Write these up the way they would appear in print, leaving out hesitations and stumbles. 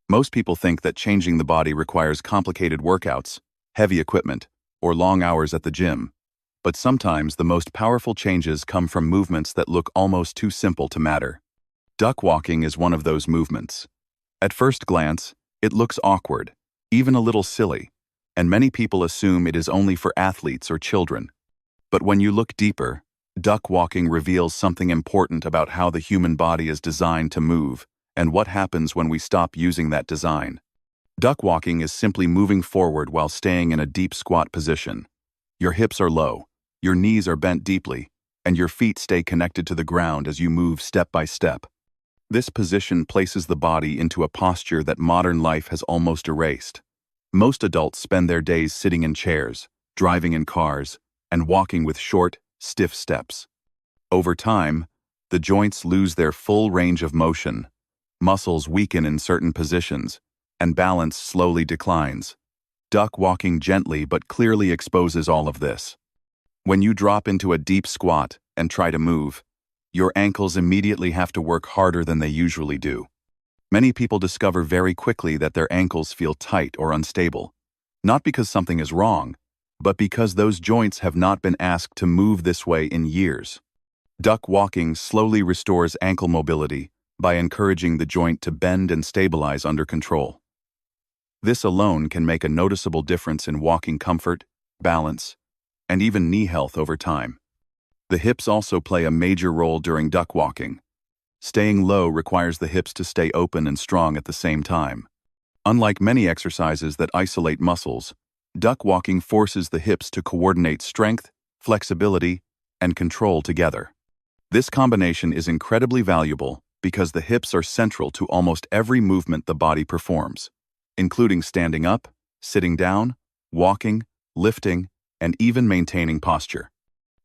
Most people think that changing the body requires complicated workouts, heavy equipment, or long hours at the gym. But sometimes the most powerful changes come from movements that look almost too simple to matter. Duck walking is one of those movements. At first glance, it looks awkward, even a little silly, and many people assume it is only for athletes or children. But when you look deeper, duck walking reveals something important about how the human body is designed to move and what happens when we stop using that design. Duck walking is simply moving forward while staying in a deep squat position. Your hips are low, your knees are bent deeply, and your feet stay connected to the ground as you move step by step. This position places the body into a posture that modern life has almost erased. Most adults spend their days sitting in chairs, driving in cars, and walking with short, stiff steps. Over time, the joints lose their full range of motion, muscles weaken in certain positions, and balance slowly declines. Duck walking gently but clearly exposes all of this. When you drop into a deep squat and try to move, your ankles immediately have to work harder than they usually do. Many people discover very quickly that their ankles feel tight or unstable, not because something is wrong, but because those joints have not been asked to move this way in years. Duck walking slowly restores ankle mobility by encouraging the joint to bend and stabilize under control. This alone can make a noticeable difference in walking comfort, balance, and even knee health over time. The hips also play a major role during duck walking. Staying low requires the hips to stay open and strong at the same time. Unlike many exercises that isolate muscles, duck walking forces the hips to coordinate strength, flexibility, and control together. This combination is incredibly valuable because the hips are central to almost every movement the body performs, including standing up, sitting down, walking, lifting, and even maintaining posture.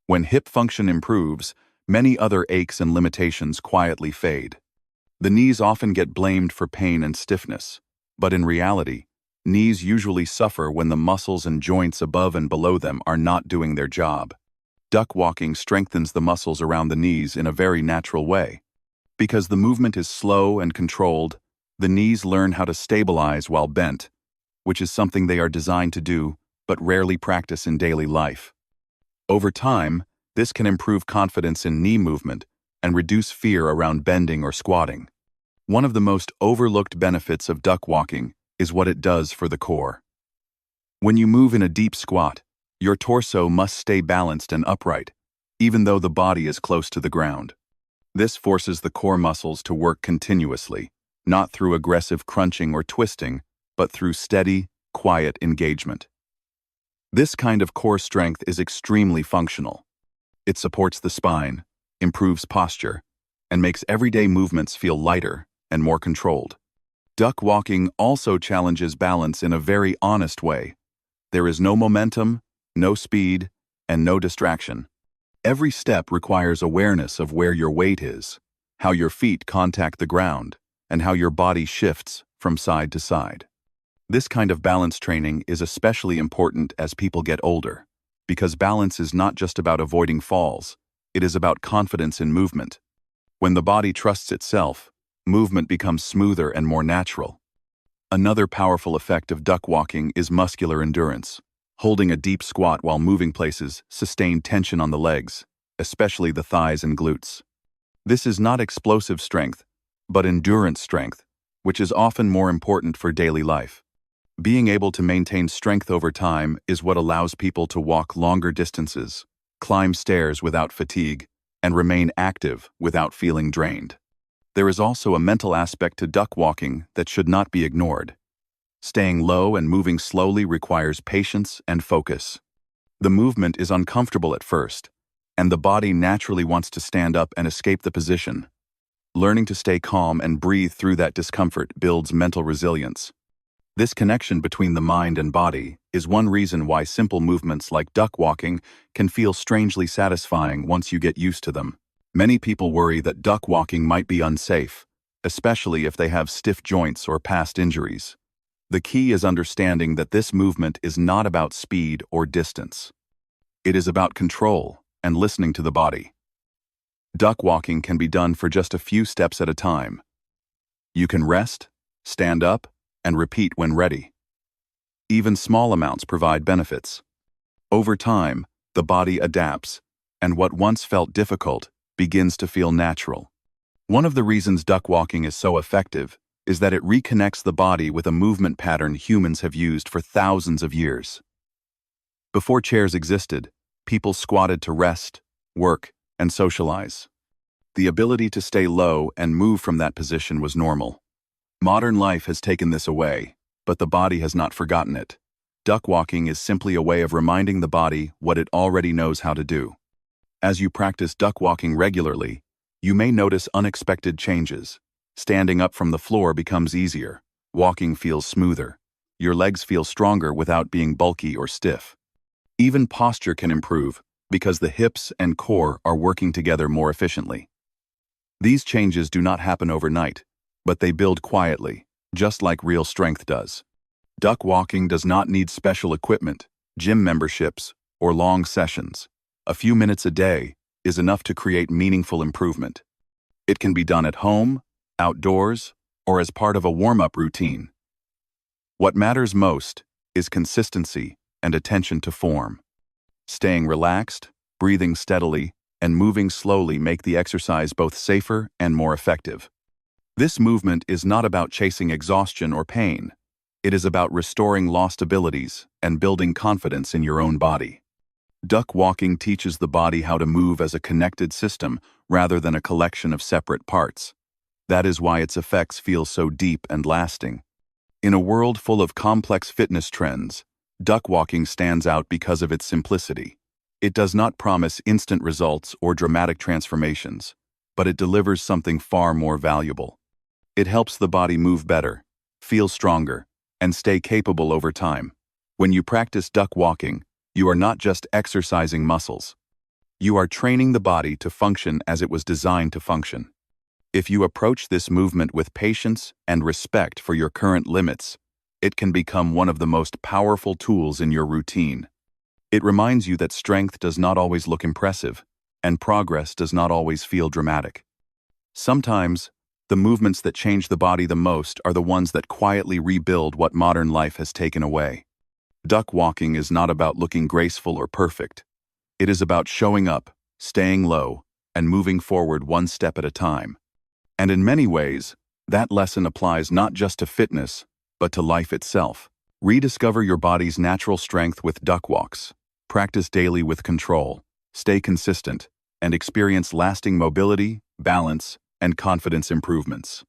When hip function improves, many other aches and limitations quietly fade. The knees often get blamed for pain and stiffness, but in reality, knees usually suffer when the muscles and joints above and below them are not doing their job. Duck walking strengthens the muscles around the knees in a very natural way. Because the movement is slow and controlled, the knees learn how to stabilize while bent, which is something they are designed to do but rarely practice in daily life. Over time, this can improve confidence in knee movement and reduce fear around bending or squatting. One of the most overlooked benefits of duck walking is what it does for the core. When you move in a deep squat, your torso must stay balanced and upright, even though the body is close to the ground. This forces the core muscles to work continuously, not through aggressive crunching or twisting, but through steady, quiet engagement. This kind of core strength is extremely functional. It supports the spine, improves posture, and makes everyday movements feel lighter and more controlled. Duck walking also challenges balance in a very honest way. There is no momentum, no speed, and no distraction. Every step requires awareness of where your weight is, how your feet contact the ground, and how your body shifts from side to side. This kind of balance training is especially important as people get older, because balance is not just about avoiding falls, it is about confidence in movement. When the body trusts itself, movement becomes smoother and more natural. Another powerful effect of duck walking is muscular endurance. Holding a deep squat while moving places sustains tension on the legs, especially the thighs and glutes. This is not explosive strength, but endurance strength, which is often more important for daily life. Being able to maintain strength over time is what allows people to walk longer distances, climb stairs without fatigue, and remain active without feeling drained. There is also a mental aspect to duck walking that should not be ignored. Staying low and moving slowly requires patience and focus. The movement is uncomfortable at first, and the body naturally wants to stand up and escape the position. Learning to stay calm and breathe through that discomfort builds mental resilience. This connection between the mind and body is one reason why simple movements like duck walking can feel strangely satisfying once you get used to them. Many people worry that duck walking might be unsafe, especially if they have stiff joints or past injuries. The key is understanding that this movement is not about speed or distance. It is about control and listening to the body. Duck walking can be done for just a few steps at a time. You can rest, Stand up and repeat when ready. Even small amounts provide benefits. Over time, the body adapts, and what once felt difficult begins to feel natural. One of the reasons duck walking is so effective is that it reconnects the body with a movement pattern humans have used for thousands of years. Before chairs existed, people squatted to rest, work, and socialize. The ability to stay low and move from that position was normal. Modern life has taken this away, but the body has not forgotten it. Duck walking is simply a way of reminding the body what it already knows how to do. As you practice duck walking regularly, you may notice unexpected changes. Standing up from the floor becomes easier. Walking feels smoother. Your legs feel stronger without being bulky or stiff. Even posture can improve because the hips and core are working together more efficiently. These changes do not happen overnight, but they build quietly, just like real strength does. Duck walking does not need special equipment, gym memberships, or long sessions. A few minutes a day is enough to create meaningful improvement. It can be done at home, outdoors, or as part of a warm-up routine. What matters most is consistency and attention to form. Staying relaxed, breathing steadily, and moving slowly make the exercise both safer and more effective. This movement is not about chasing exhaustion or pain. It is about restoring lost abilities and building confidence in your own body. Duck walking teaches the body how to move as a connected system rather than a collection of separate parts. That is why its effects feel so deep and lasting. In a world full of complex fitness trends, duck walking stands out because of its simplicity. It does not promise instant results or dramatic transformations, but it delivers something far more valuable. It helps the body move better, feel stronger, and stay capable over time. When you practice duck walking, you are not just exercising muscles. You are training the body to function as it was designed to function. If you approach this movement with patience and respect for your current limits, it can become one of the most powerful tools in your routine. It reminds you that strength does not always look impressive, and progress does not always feel dramatic. Sometimes, the movements that change the body the most are the ones that quietly rebuild what modern life has taken away. Duck walking is not about looking graceful or perfect. It is about showing up, staying low, and moving forward one step at a time. And in many ways, that lesson applies not just to fitness, but to life itself. Rediscover your body's natural strength with duck walks. Practice daily with control, stay consistent, and experience lasting mobility, balance, and confidence improvements.